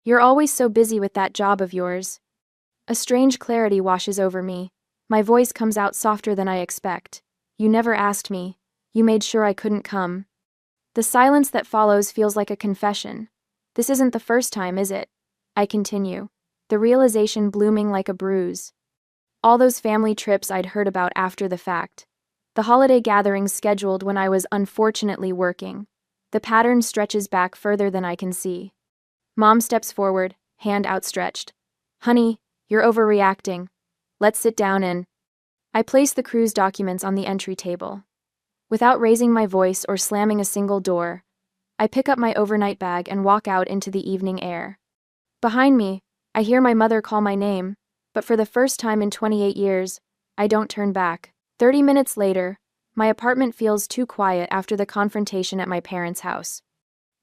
You're always so busy with that job of yours. A strange clarity washes over me. My voice comes out softer than I expect. You never asked me. You made sure I couldn't come. The silence that follows feels like a confession. This isn't the first time, is it? I continue, the realization blooming like a bruise. All those family trips I'd heard about after the fact. The holiday gatherings scheduled when I was unfortunately working. The pattern stretches back further than I can see. Mom steps forward, hand outstretched. Honey, you're overreacting. Let's sit down and... I place the cruise documents on the entry table. Without raising my voice or slamming a single door, I pick up my overnight bag and walk out into the evening air. Behind me, I hear my mother call my name, but for the first time in 28 years, I don't turn back. 30 minutes later, my apartment feels too quiet after the confrontation at my parents' house.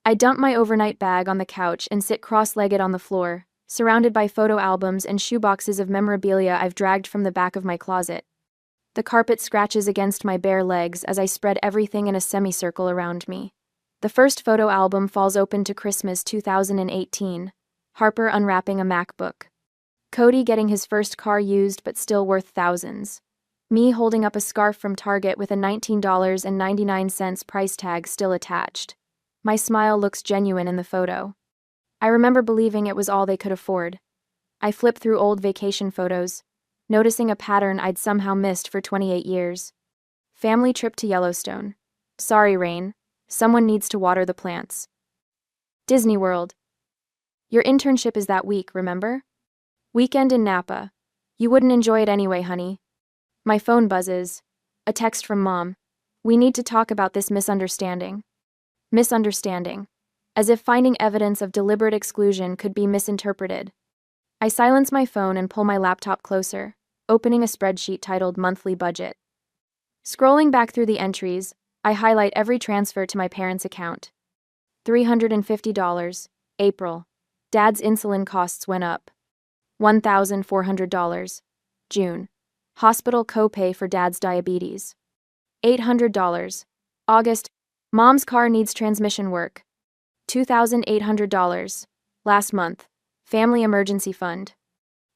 I dump my overnight bag on the couch and sit cross-legged on the floor, surrounded by photo albums and shoeboxes of memorabilia I've dragged from the back of my closet. The carpet scratches against my bare legs as I spread everything in a semicircle around me. The first photo album falls open to Christmas 2018, Harper unwrapping a MacBook. Cody getting his first car used but still worth thousands. Me holding up a scarf from Target with a $19.99 price tag still attached. My smile looks genuine in the photo. I remember believing it was all they could afford. I flip through old vacation photos, noticing a pattern I'd somehow missed for 28 years. Family trip to Yellowstone. Sorry, Rain. Someone needs to water the plants. Disney World. Your internship is that week, remember? Weekend in Napa. You wouldn't enjoy it anyway, honey. My phone buzzes. A text from Mom. We need to talk about this misunderstanding. Misunderstanding. As if finding evidence of deliberate exclusion could be misinterpreted. I silence my phone and pull my laptop closer, opening a spreadsheet titled Monthly Budget. Scrolling back through the entries, I highlight every transfer to my parents' account. $350, April. Dad's insulin costs went up. $1,400, June. Hospital copay for Dad's diabetes. $800, August. Mom's car needs transmission work. $2,800, last month. Family emergency fund.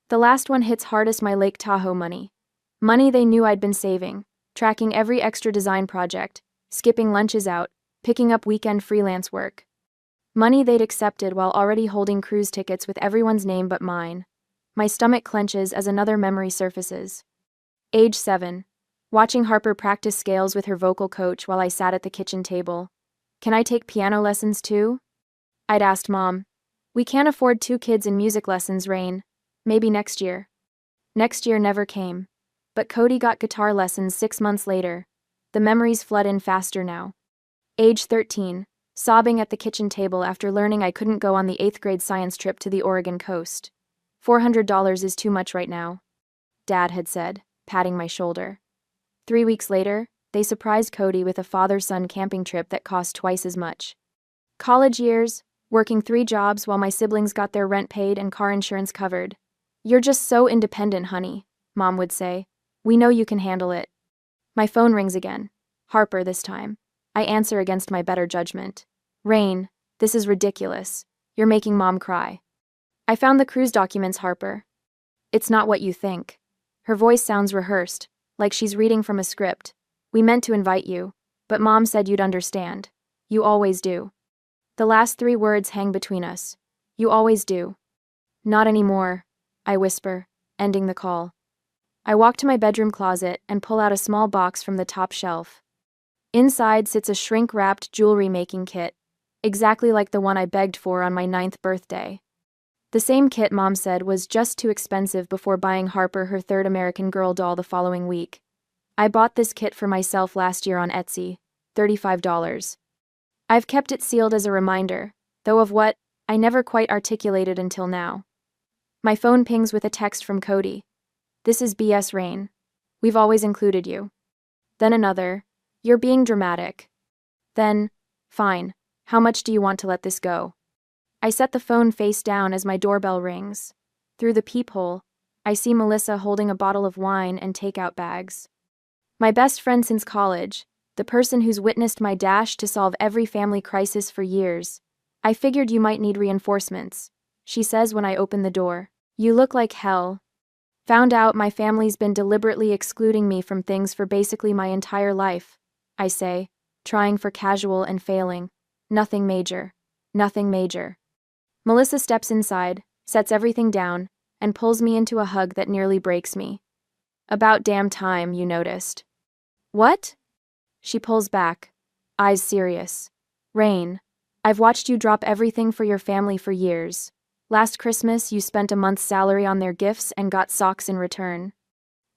The last one hits hardest my Lake Tahoe money. Money they knew I'd been saving, tracking every extra design project, skipping lunches out, picking up weekend freelance work. Money they'd accepted while already holding cruise tickets with everyone's name but mine. My stomach clenches as another memory surfaces. Age 7. Watching Harper practice scales with her vocal coach while I sat at the kitchen table. Can I take piano lessons too? I'd asked Mom. We can't afford 2 kids in music lessons, Rain. Maybe next year. Next year never came. But Cody got guitar lessons 6 months later. The memories flood in faster now. Age 13. Sobbing at the kitchen table after learning I couldn't go on the 8th grade science trip to the Oregon coast. $400 is too much right now, Dad had said, patting my shoulder. 3 weeks later, they surprised Cody with a father-son camping trip that cost twice as much. College years, working 3 jobs while my siblings got their rent paid and car insurance covered. You're just so independent, honey, Mom would say. We know you can handle it. My phone rings again. Harper this time. I answer against my better judgment. Rain, this is ridiculous. You're making Mom cry. I found the cruise documents, Harper. It's not what you think. Her voice sounds rehearsed, like she's reading from a script. We meant to invite you, but Mom said you'd understand. You always do. The last 3 words hang between us. You always do. Not anymore, I whisper, ending the call. I walk to my bedroom closet and pull out a small box from the top shelf. Inside sits a shrink-wrapped jewelry-making kit, exactly like the one I begged for on my 9th birthday. The same kit Mom said was just too expensive before buying Harper her 3rd American Girl doll the following week. I bought this kit for myself last year on Etsy, $35. I've kept it sealed as a reminder, though of what, I never quite articulated until now. My phone pings with a text from Cody. This is BS, Rain. We've always included you. Then another, you're being dramatic. Then, fine, how much do you want to let this go? I set the phone face down as my doorbell rings. Through the peephole, I see Melissa holding a bottle of wine and takeout bags. My best friend since college, the person who's witnessed my dash to solve every family crisis for years. I figured you might need reinforcements. she says when I open the door. You look like hell. Found out my family's been deliberately excluding me from things for basically my entire life, I say, trying for casual and failing. Nothing major. Nothing major. Melissa steps inside, sets everything down, and pulls me into a hug that nearly breaks me. About damn time, you noticed. What? She pulls back, eyes serious. Rain, I've watched you drop everything for your family for years. Last Christmas, you spent a month's salary on their gifts and got socks in return.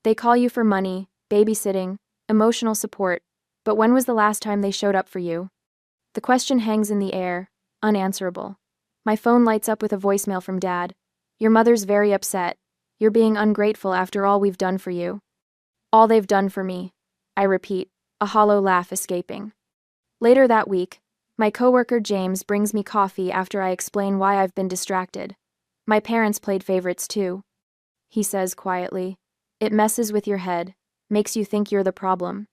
They call you for money, babysitting, emotional support, but when was the last time they showed up for you? The question hangs in the air, unanswerable. My phone lights up with a voicemail from Dad. Your mother's very upset. You're being ungrateful after all we've done for you. All they've done for me, I repeat, a hollow laugh escaping. Later that week, my coworker James brings me coffee after I explain why I've been distracted. My parents played favorites too. He says quietly, it messes with your head, makes you think you're the problem.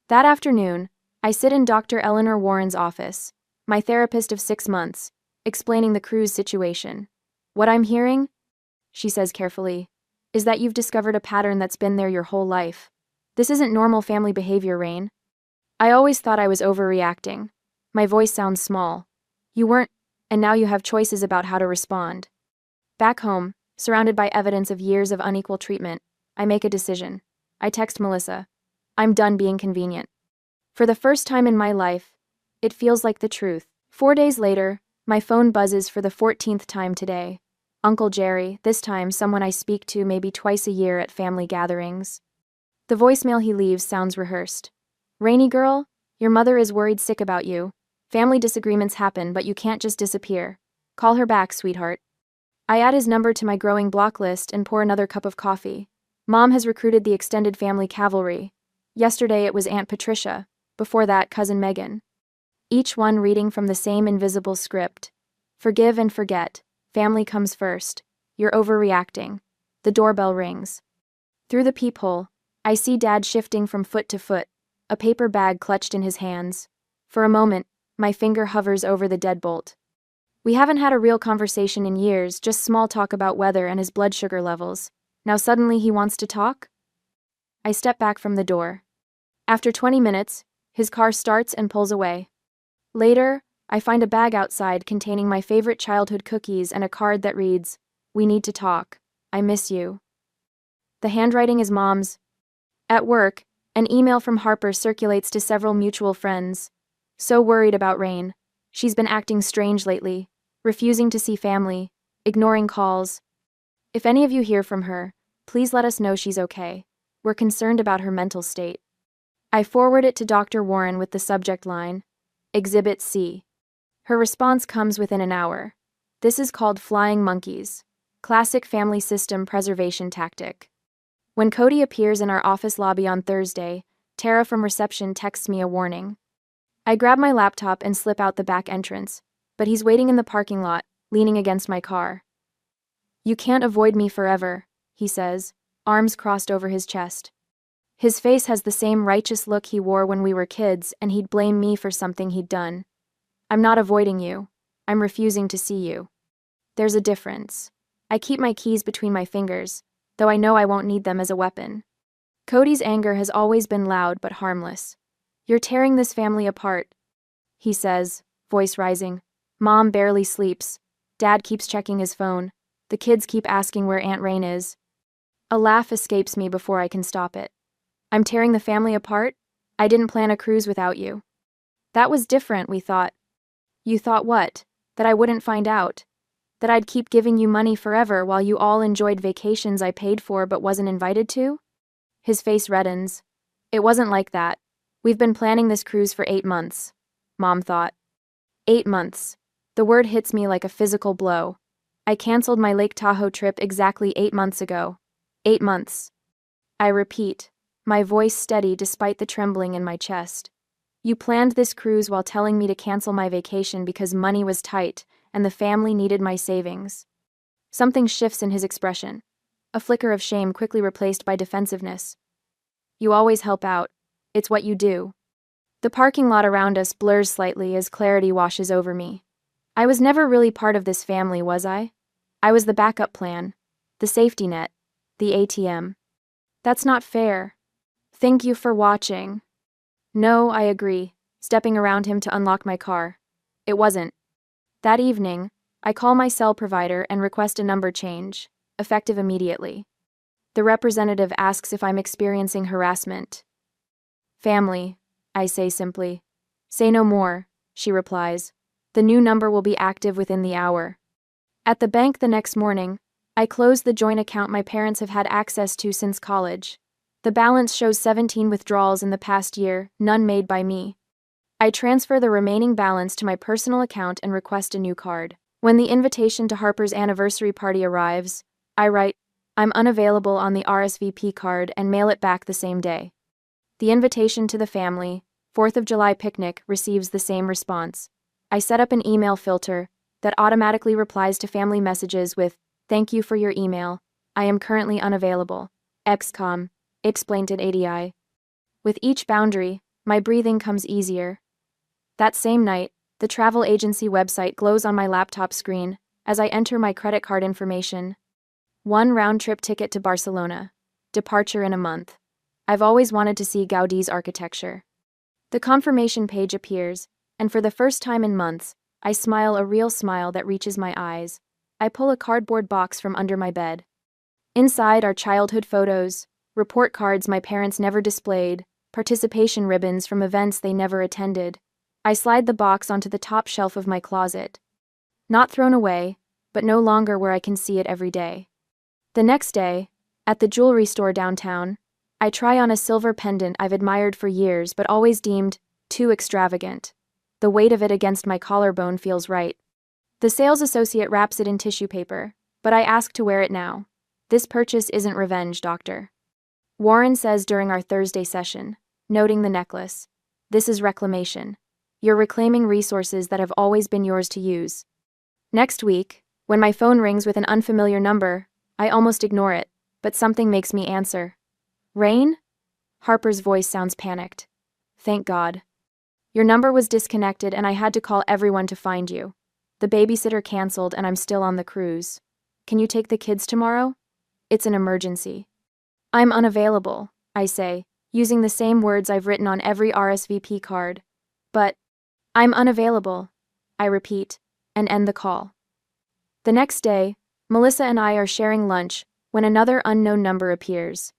That afternoon, I sit in Dr. Eleanor Warren's office, my therapist of 6 months, explaining the cruise situation. What I'm hearing, she says carefully, is that you've discovered a pattern that's been there your whole life. This isn't normal family behavior, Rain. I always thought I was overreacting. My voice sounds small. You weren't, and now you have choices about how to respond. Back home, surrounded by evidence of years of unequal treatment, I make a decision. I text Melissa. I'm done being convenient. For the first time in my life, it feels like the truth. 4 days later, my phone buzzes for the 14th time today. Uncle Jerry, this time someone I speak to maybe twice a year at family gatherings. The voicemail he leaves sounds rehearsed. Rainy girl, your mother is worried sick about you. Family disagreements happen, but you can't just disappear. Call her back, sweetheart. I add his number to my growing block list and pour another cup of coffee. Mom has recruited the extended family cavalry. Yesterday it was Aunt Patricia, before that Cousin Megan. Each one reading from the same invisible script. Forgive and forget. Family comes first. You're overreacting. The doorbell rings. Through the peephole, I see Dad shifting from foot to foot, a paper bag clutched in his hands. For a moment, my finger hovers over the deadbolt. We haven't had a real conversation in years, just small talk about weather and his blood sugar levels. Now suddenly he wants to talk? I step back from the door. After 20 minutes, his car starts and pulls away. Later, I find a bag outside containing my favorite childhood cookies and a card that reads, "We need to talk. I miss you." The handwriting is Mom's. At work, an email from Harper circulates to several mutual friends. So worried about Rain. She's been acting strange lately, refusing to see family, ignoring calls. If any of you hear from her, please let us know she's okay. We're concerned about her mental state. I forward it to Dr. Warren with the subject line, Exhibit C. Her response comes within an hour. This is called flying monkeys. Classic family system preservation tactic. When Cody appears in our office lobby on Thursday, Tara from reception texts me a warning. I grab my laptop and slip out the back entrance, but he's waiting in the parking lot, leaning against my car. You can't avoid me forever, he says, arms crossed over his chest. His face has the same righteous look he wore when we were kids, and he'd blame me for something he'd done. I'm not avoiding you. I'm refusing to see you. There's a difference. I keep my keys between my fingers, though I know I won't need them as a weapon. Cody's anger has always been loud but harmless. You're tearing this family apart, he says, voice rising. Mom barely sleeps. Dad keeps checking his phone. The kids keep asking where Aunt Rain is. A laugh escapes me before I can stop it. I'm tearing the family apart? I didn't plan a cruise without you. That was different, we thought. You thought what? That I wouldn't find out? That I'd keep giving you money forever while you all enjoyed vacations I paid for but wasn't invited to? His face reddens. It wasn't like that. We've been planning this cruise for 8 months, Mom thought. 8 months. The word hits me like a physical blow. I canceled my Lake Tahoe trip exactly 8 months ago. 8 months. I repeat, my voice steady despite the trembling in my chest. You planned this cruise while telling me to cancel my vacation because money was tight and the family needed my savings. Something shifts in his expression. A flicker of shame quickly replaced by defensiveness. You always help out. It's what you do. The parking lot around us blurs slightly as clarity washes over me. I was never really part of this family, was I? I was the backup plan, the safety net, the ATM. That's not fair. Thank you for watching. No, I agree, stepping around him to unlock my car. It wasn't. That evening, I call my cell provider and request a number change, effective immediately. The representative asks if I'm experiencing harassment. Family, I say simply. Say no more, she replies. The new number will be active within the hour. At the bank the next morning, I close the joint account my parents have had access to since college. The balance shows 17 withdrawals in the past year, none made by me. I transfer the remaining balance to my personal account and request a new card. When the invitation to Harper's anniversary party arrives, I write, I'm unavailable on the RSVP card and mail it back the same day. The invitation to the family, 4th of July picnic, receives the same response. I set up an email filter that automatically replies to family messages with, thank you for your email. I am currently unavailable. XCOM, explained at AITA. With each boundary, my breathing comes easier. That same night, the travel agency website glows on my laptop screen as I enter my credit card information. 1 round-trip ticket to Barcelona. Departure in a month. I've always wanted to see Gaudi's architecture. The confirmation page appears, and for the first time in months, I smile a real smile that reaches my eyes. I pull a cardboard box from under my bed. Inside are childhood photos, report cards my parents never displayed, participation ribbons from events they never attended. I slide the box onto the top shelf of my closet. Not thrown away, but no longer where I can see it every day. The next day, at the jewelry store downtown, I try on a silver pendant I've admired for years but always deemed too extravagant. The weight of it against my collarbone feels right. The sales associate wraps it in tissue paper, but I ask to wear it now. This purchase isn't revenge, doctor. Warren says during our Thursday session, noting the necklace, this is reclamation. You're reclaiming resources that have always been yours to use. Next week, when my phone rings with an unfamiliar number, I almost ignore it, but something makes me answer. Rain? Harper's voice sounds panicked. Thank God. Your number was disconnected and I had to call everyone to find you. The babysitter canceled and I'm still on the cruise. Can you take the kids tomorrow? It's an emergency. I'm unavailable, I say, using the same words I've written on every RSVP card. But, I'm unavailable, I repeat, and end the call. The next day, Melissa and I are sharing lunch when another unknown number appears.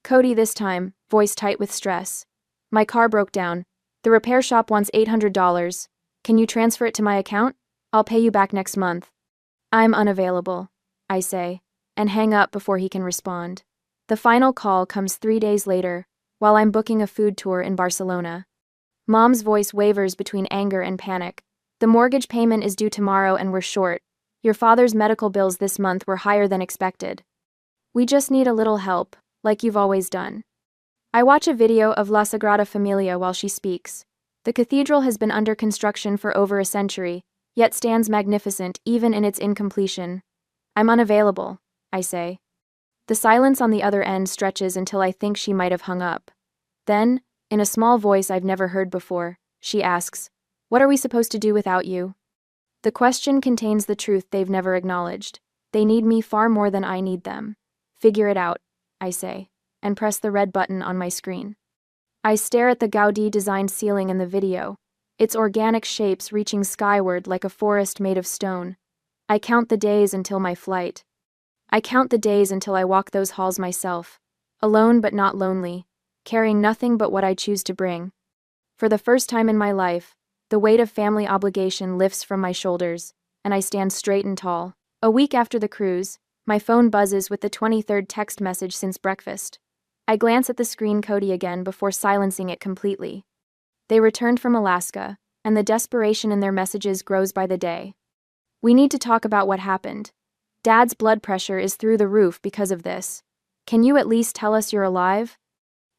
Cody this time, voice tight with stress. My car broke down. The repair shop wants $800. Can you transfer it to my account? I'll pay you back next month. I'm unavailable, I say, and hang up before he can respond. The final call comes 3 days later, while I'm booking a food tour in Barcelona. Mom's voice wavers between anger and panic. The mortgage payment is due tomorrow and we're short. Your father's medical bills this month were higher than expected. We just need a little help, like you've always done. I watch a video of La Sagrada Familia while she speaks. The cathedral has been under construction for over a century, yet stands magnificent even in its incompletion. I'm unavailable, I say. The silence on the other end stretches until I think she might have hung up. Then, in a small voice I've never heard before, she asks, what are we supposed to do without you? The question contains the truth they've never acknowledged. They need me far more than I need them. Figure it out, I say, and press the red button on my screen. I stare at the Gaudi-designed ceiling in the video, its organic shapes reaching skyward like a forest made of stone. I count the days until my flight. I count the days until I walk those halls myself, alone but not lonely, carrying nothing but what I choose to bring. For the first time in my life, the weight of family obligation lifts from my shoulders, and I stand straight and tall. A week after the cruise, my phone buzzes with the 23rd text message since breakfast. I glance at the screen Cody again before silencing it completely. They returned from Alaska, and the desperation in their messages grows by the day. We need to talk about what happened. Dad's blood pressure is through the roof because of this. Can you at least tell us you're alive?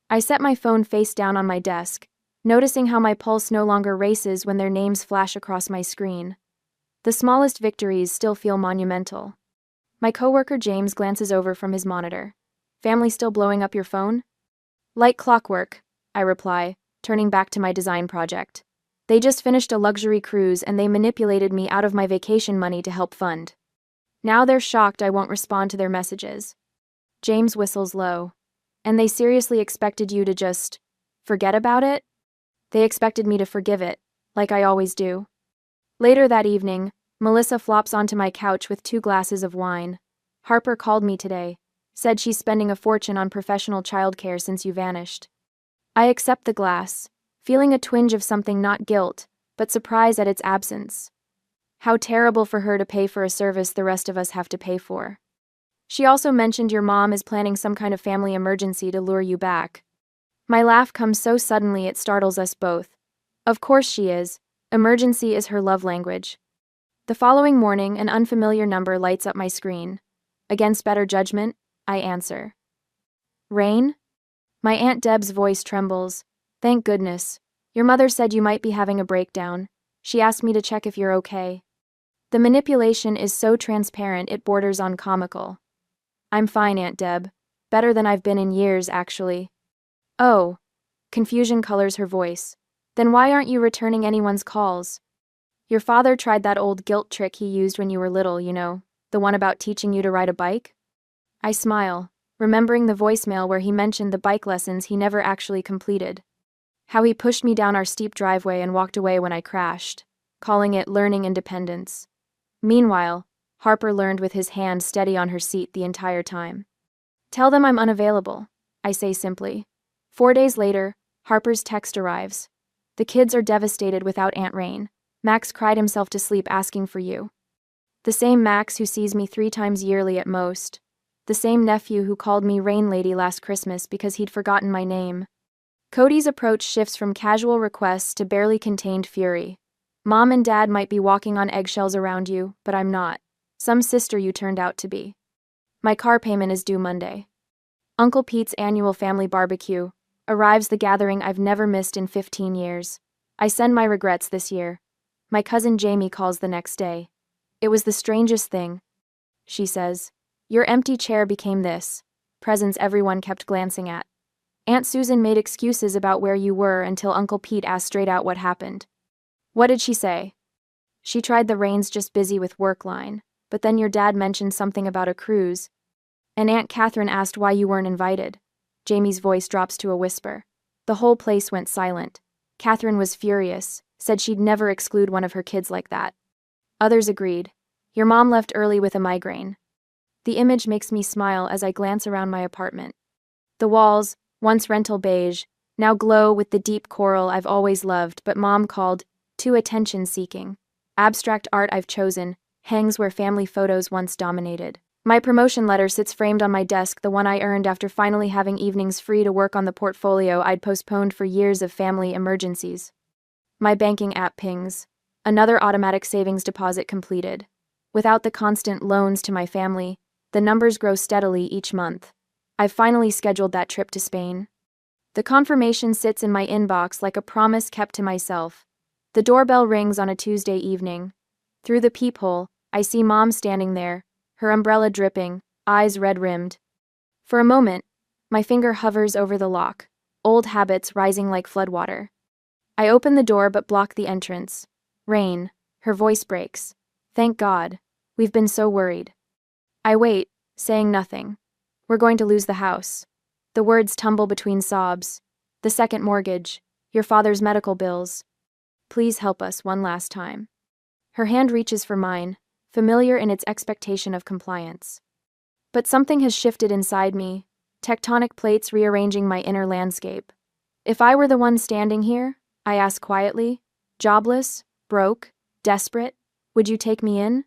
I set my phone face down on my desk, noticing how my pulse no longer races when their names flash across my screen. The smallest victories still feel monumental. My coworker James glances over from his monitor. Family still blowing up your phone? Like clockwork, I reply, turning back to my design project. They just finished a luxury cruise and they manipulated me out of my vacation money to help fund. Now they're shocked I won't respond to their messages. James whistles low. And they seriously expected you to just forget about it? They expected me to forgive it, like I always do. Later that evening, Melissa flops onto my couch with 2 glasses of wine. Harper called me today, said she's spending a fortune on professional childcare since you vanished. I accept the glass, feeling a twinge of something not guilt, but surprise at its absence. How terrible for her to pay for a service the rest of us have to pay for. She also mentioned your mom is planning some kind of family emergency to lure you back. My laugh comes so suddenly it startles us both. Of course she is. Emergency is her love language. The following morning, an unfamiliar number lights up my screen. Against better judgment, I answer. Rain? My Aunt Deb's voice trembles. Thank goodness. Your mother said you might be having a breakdown. She asked me to check if you're okay. The manipulation is so transparent it borders on comical. I'm fine, Aunt Deb. Better than I've been in years, actually. Oh. Confusion colors her voice. Then why aren't you returning anyone's calls? Your father tried that old guilt trick he used when you were little, you know, the one about teaching you to ride a bike? I smile, remembering the voicemail where he mentioned the bike lessons he never actually completed. How he pushed me down our steep driveway and walked away when I crashed, calling it learning independence. Meanwhile, Harper learned with his hand steady on her seat the entire time. Tell them I'm unavailable, I say simply. 4 days later, Harper's text arrives. The kids are devastated without Aunt Rain. Max cried himself to sleep asking for you. The same Max who sees me 3 times yearly at most. The same nephew who called me Rain Lady last Christmas because he'd forgotten my name. Cody's approach shifts from casual requests to barely contained fury. Mom and Dad might be walking on eggshells around you, but I'm not. Some sister you turned out to be. My car payment is due Monday. Uncle Pete's annual family barbecue arrives, the gathering I've never missed in 15 years. I send my regrets this year. My cousin Jamie calls the next day. It was the strangest thing. She says, your empty chair became this. Presents everyone kept glancing at. Aunt Susan made excuses about where you were until Uncle Pete asked straight out what happened. What did she say? She tried the Rain's just busy with work line, but then your dad mentioned something about a cruise. And Aunt Catherine asked why you weren't invited. Jamie's voice drops to a whisper. The whole place went silent. Catherine was furious, said she'd never exclude one of her kids like that. Others agreed. Your mom left early with a migraine. The image makes me smile as I glance around my apartment. The walls, once rental beige, now glow with the deep coral I've always loved but Mom called too attention-seeking. Abstract art I've chosen hangs where family photos once dominated. My promotion letter sits framed on my desk, the one I earned after finally having evenings free to work on the portfolio I'd postponed for years of family emergencies. My banking app pings. Another automatic savings deposit completed. Without the constant loans to my family, the numbers grow steadily each month. I've finally scheduled that trip to Spain. The confirmation sits in my inbox like a promise kept to myself. The doorbell rings on a Tuesday evening. Through the peephole, I see Mom standing there, her umbrella dripping, eyes red-rimmed. For a moment, my finger hovers over the lock, old habits rising like floodwater. I open the door but block the entrance. Rain, her voice breaks. Thank God, we've been so worried. I wait, saying nothing. We're going to lose the house. The words tumble between sobs. The second mortgage, your father's medical bills. Please help us one last time. Her hand reaches for mine, familiar in its expectation of compliance. But something has shifted inside me, tectonic plates rearranging my inner landscape. If I were the one standing here, I ask quietly, jobless, broke, desperate, would you take me in?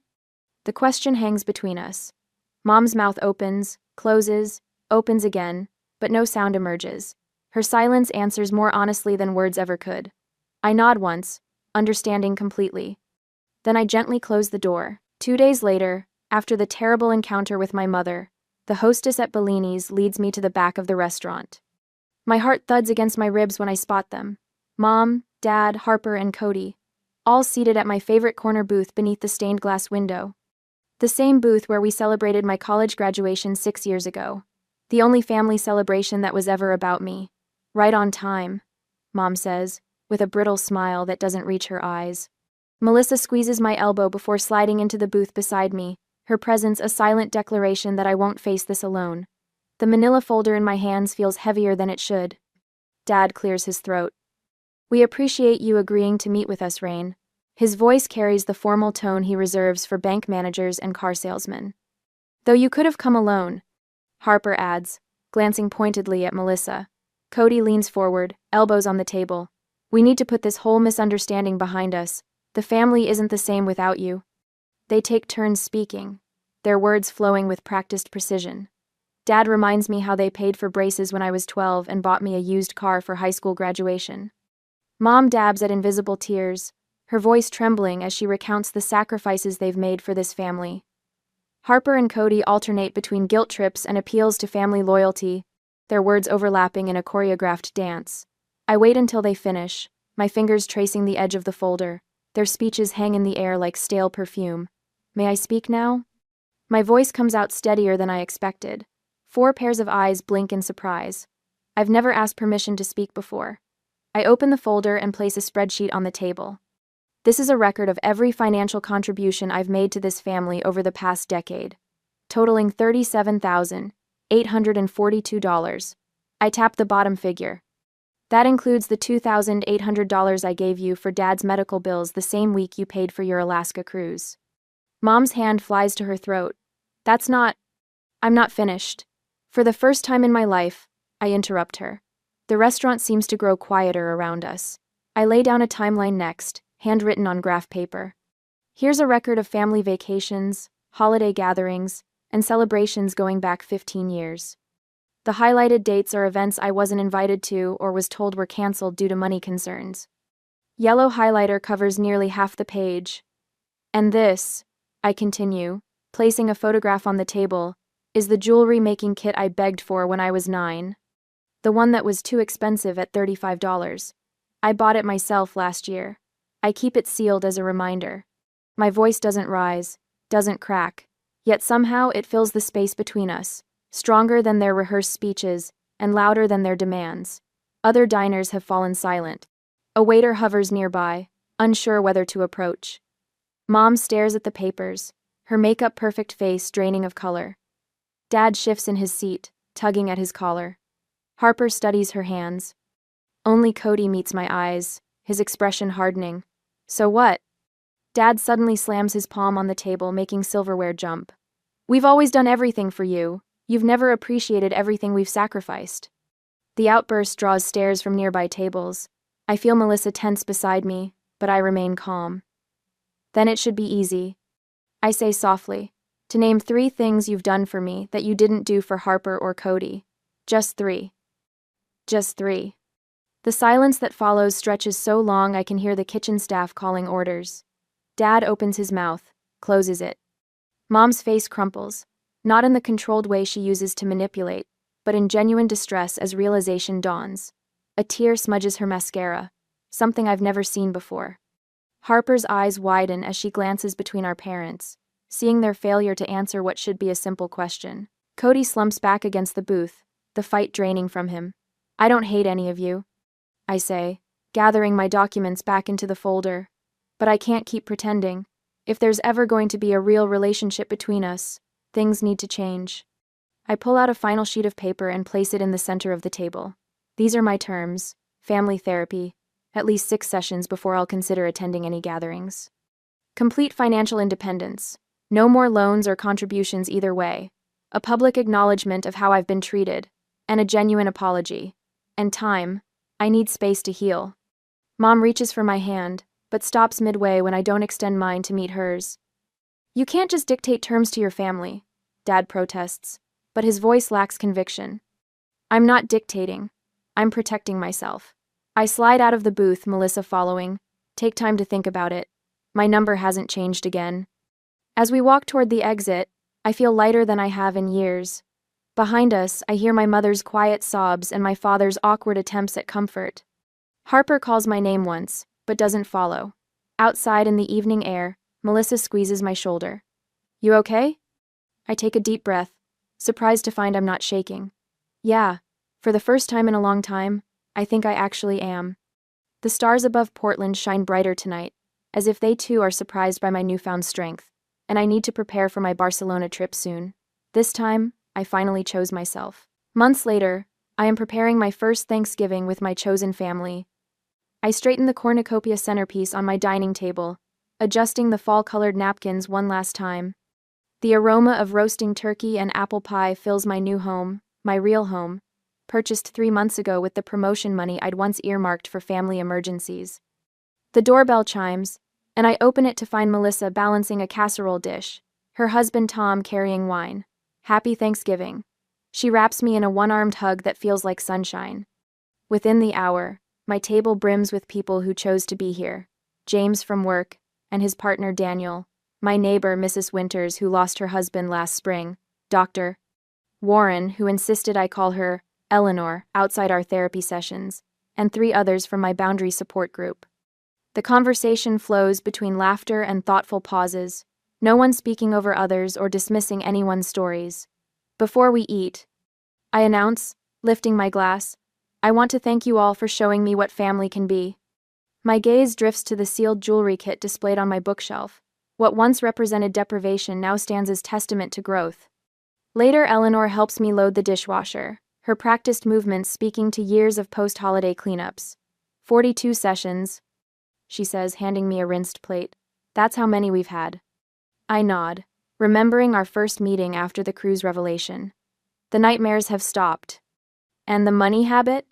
The question hangs between us. Mom's mouth opens, closes, opens again, but no sound emerges. Her silence answers more honestly than words ever could. I nod once, understanding completely. Then I gently close the door. 2 days later, after the terrible encounter with my mother, the hostess at Bellini's leads me to the back of the restaurant. My heart thuds against my ribs when I spot them. Mom, Dad, Harper, and Cody, all seated at my favorite corner booth beneath the stained glass window. The same booth where we celebrated my college graduation 6 years ago. The only family celebration that was ever about me. Right on time, Mom says, with a brittle smile that doesn't reach her eyes. Melissa squeezes my elbow before sliding into the booth beside me, her presence a silent declaration that I won't face this alone. The manila folder in my hands feels heavier than it should. Dad clears his throat. We appreciate you agreeing to meet with us, Rain. His voice carries the formal tone he reserves for bank managers and car salesmen. Though you could have come alone, Harper adds, glancing pointedly at Melissa. Cody leans forward, elbows on the table. We need to put this whole misunderstanding behind us. The family isn't the same without you. They take turns speaking, their words flowing with practiced precision. Dad reminds me how they paid for braces when I was 12 and bought me a used car for high school graduation. Mom dabs at invisible tears, her voice trembling as she recounts the sacrifices they've made for this family. Harper and Cody alternate between guilt trips and appeals to family loyalty, their words overlapping in a choreographed dance. I wait until they finish, my fingers tracing the edge of the folder. Their speeches hang in the air like stale perfume. May I speak now? My voice comes out steadier than I expected. 4 pairs of eyes blink in surprise. I've never asked permission to speak before. I open the folder and place a spreadsheet on the table. This is a record of every financial contribution I've made to this family over the past decade, totaling $37,842. I tap the bottom figure. That includes the $2,800 I gave you for Dad's medical bills the same week you paid for your Alaska cruise. Mom's hand flies to her throat. I'm not finished. For the first time in my life, I interrupt her. The restaurant seems to grow quieter around us. I lay down a timeline next, handwritten on graph paper. Here's a record of family vacations, holiday gatherings, and celebrations going back 15 years. The highlighted dates are events I wasn't invited to or was told were canceled due to money concerns. Yellow highlighter covers nearly half the page. And this, I continue, placing a photograph on the table, is the jewelry-making kit I begged for when I was 9. The one that was too expensive at $35. I bought it myself last year. I keep it sealed as a reminder. My voice doesn't rise, doesn't crack, yet somehow it fills the space between us, stronger than their rehearsed speeches and louder than their demands. Other diners have fallen silent. A waiter hovers nearby, unsure whether to approach. Mom stares at the papers, her makeup-perfect face draining of color. Dad shifts in his seat, tugging at his collar. Harper studies her hands. Only Cody meets my eyes, his expression hardening. So what? Dad suddenly slams his palm on the table, making silverware jump. We've always done everything for you. You've never appreciated everything we've sacrificed. The outburst draws stares from nearby tables. I feel Melissa tense beside me, but I remain calm. Then it should be easy. I say softly, to name 3 things you've done for me that you didn't do for Harper or Cody. Just 3. Just 3. The silence that follows stretches so long I can hear the kitchen staff calling orders. Dad opens his mouth, closes it. Mom's face crumples, not in the controlled way she uses to manipulate, but in genuine distress as realization dawns. A tear smudges her mascara, something I've never seen before. Harper's eyes widen as she glances between our parents, seeing their failure to answer what should be a simple question. Cody slumps back against the booth, the fight draining from him. I don't hate any of you, I say, gathering my documents back into the folder. But I can't keep pretending. If there's ever going to be a real relationship between us, things need to change. I pull out a final sheet of paper and place it in the center of the table. These are my terms: family therapy, at least 6 sessions before I'll consider attending any gatherings. Complete financial independence, no more loans or contributions either way, a public acknowledgement of how I've been treated, and a genuine apology. And time. I need space to heal. Mom reaches for my hand, but stops midway when I don't extend mine to meet hers. You can't just dictate terms to your family, Dad protests, but his voice lacks conviction. I'm not dictating. I'm protecting myself. I slide out of the booth, Melissa following. Take time to think about it. My number hasn't changed again. As we walk toward the exit, I feel lighter than I have in years. Behind us, I hear my mother's quiet sobs and my father's awkward attempts at comfort. Harper calls my name once, but doesn't follow. Outside in the evening air, Melissa squeezes my shoulder. You okay? I take a deep breath, surprised to find I'm not shaking. Yeah, for the first time in a long time, I think I actually am. The stars above Portland shine brighter tonight, as if they too are surprised by my newfound strength. and I need to prepare for my Barcelona trip soon. This time, I finally chose myself. Months later, I am preparing my first Thanksgiving with my chosen family. I straighten the cornucopia centerpiece on my dining table, adjusting the fall-colored napkins one last time. The aroma of roasting turkey and apple pie fills my new home, my real home, purchased 3 months ago with the promotion money I'd once earmarked for family emergencies. The doorbell chimes, and I open it to find Melissa balancing a casserole dish, her husband Tom carrying wine. Happy Thanksgiving. She wraps me in a one-armed hug that feels like sunshine. Within the hour, my table brims with people who chose to be here. James from work, and his partner Daniel, my neighbor Mrs. Winters who lost her husband last spring, Dr. Warren who insisted I call her Eleanor outside our therapy sessions, and 3 others from my boundary support group. The conversation flows between laughter and thoughtful pauses, no one speaking over others or dismissing anyone's stories. Before we eat, I announce, lifting my glass, I want to thank you all for showing me what family can be. My gaze drifts to the sealed jewelry kit displayed on my bookshelf. What once represented deprivation now stands as testament to growth. Later, Eleanor helps me load the dishwasher, her practiced movements speaking to years of post-holiday cleanups. 42 sessions, she says, handing me a rinsed plate. That's how many we've had. I nod, remembering our first meeting after the cruise revelation. The nightmares have stopped. And the money habit?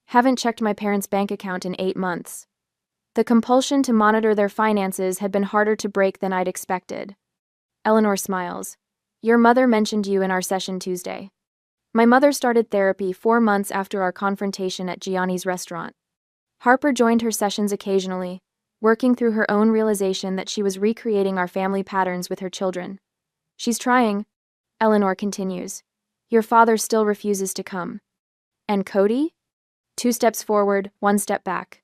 Haven't checked my parents' bank account in 8 months. The compulsion to monitor their finances had been harder to break than I'd expected. Eleanor smiles. Your mother mentioned you in our session Tuesday. My mother started therapy 4 months after our confrontation at Gianni's restaurant. Harper joined her sessions occasionally, working through her own realization that she was recreating our family patterns with her children. She's trying, Eleanor continues. Your father still refuses to come. And Cody? 2 steps forward, 1 step back.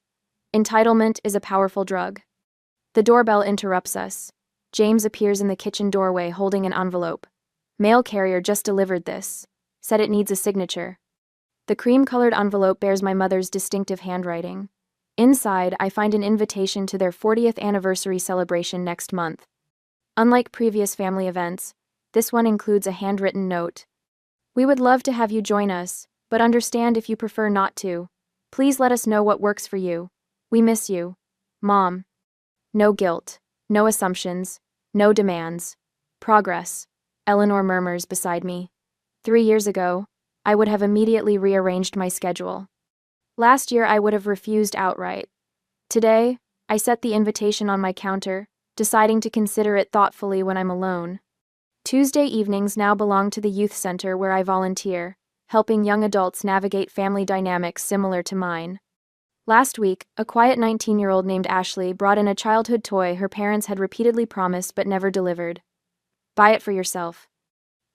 Entitlement is a powerful drug. The doorbell interrupts us. James appears in the kitchen doorway holding an envelope. Mail carrier just delivered this. Said it needs a signature. The cream-colored envelope bears my mother's distinctive handwriting. Inside, I find an invitation to their 40th anniversary celebration next month. Unlike previous family events, this one includes a handwritten note. We would love to have you join us, but understand if you prefer not to. Please let us know what works for you. We miss you. Mom. No guilt, no assumptions, no demands. Progress, Eleanor murmurs beside me. 3 years ago, I would have immediately rearranged my schedule. Last year, I would have refused outright. Today, I set the invitation on my counter, deciding to consider it thoughtfully when I'm alone. Tuesday evenings now belong to the youth center where I volunteer, helping young adults navigate family dynamics similar to mine. Last week, a quiet 19-year-old named Ashley brought in a childhood toy her parents had repeatedly promised but never delivered. Buy it for yourself,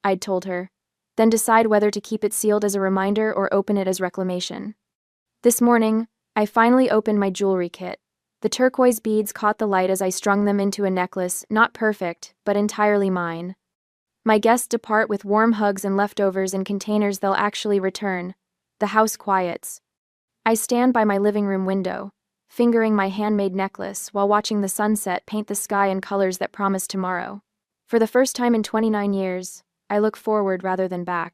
I'd told her, then decide whether to keep it sealed as a reminder or open it as reclamation. This morning, I finally opened my jewelry kit. The turquoise beads caught the light as I strung them into a necklace, not perfect, but entirely mine. My guests depart with warm hugs and leftovers in containers they'll actually return. The house quiets. I stand by my living room window, fingering my handmade necklace while watching the sunset paint the sky in colors that promise tomorrow. For the first time in 29 years, I look forward rather than back.